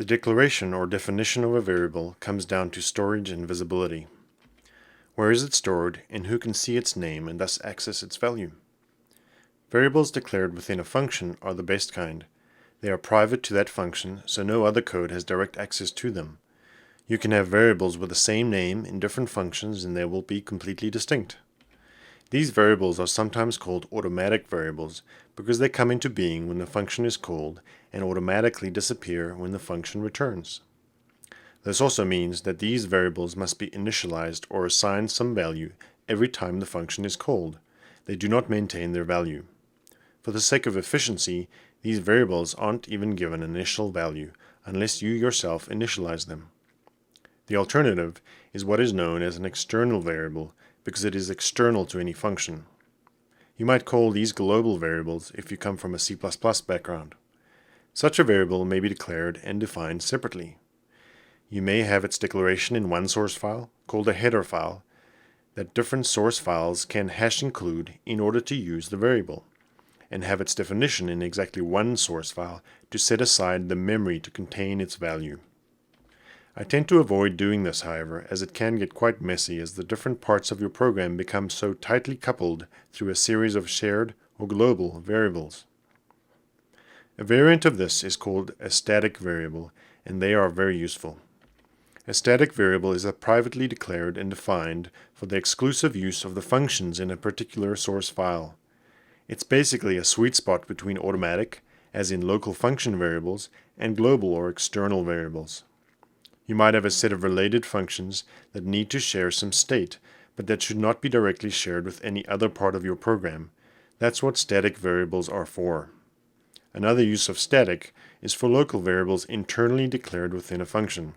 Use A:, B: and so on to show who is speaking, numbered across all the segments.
A: The declaration or definition of a variable comes down to storage and visibility. Where is it stored, and who can see its name and thus access its value? Variables declared within a function are the best kind. They are private to that function, so no other code has direct access to them. You can have variables with the same name in different functions and they will be completely distinct. These variables are sometimes called automatic variables because they come into being when the function is called and automatically disappear when the function returns. This also means that these variables must be initialized or assigned some value every time the function is called. They do not maintain their value. For the sake of efficiency, these variables aren't even given an initial value unless you yourself initialize them. The alternative is what is known as an external variable because it is external to any function. You might call these global variables if you come from a C++ background. Such a variable may be declared and defined separately. You may have its declaration in one source file, called a header file, that different source files can hash include in order to use the variable, and have its definition in exactly one source file to set aside the memory to contain its value. I tend to avoid doing this, however, as it can get quite messy as the different parts of your program become so tightly coupled through a series of shared or global variables. A variant of this is called a static variable, and they are very useful. A static variable is privately declared and defined for the exclusive use of the functions in a particular source file. It's basically a sweet spot between automatic, as in local function variables, and global or external variables. You might have a set of related functions that need to share some state, but that should not be directly shared with any other part of your program. That's what static variables are for. Another use of static is for local variables internally declared within a function.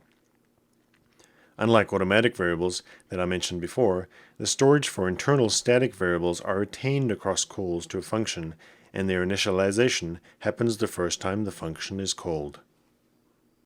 A: Unlike automatic variables that I mentioned before, the storage for internal static variables are retained across calls to a function, and their initialization happens the first time the function is called.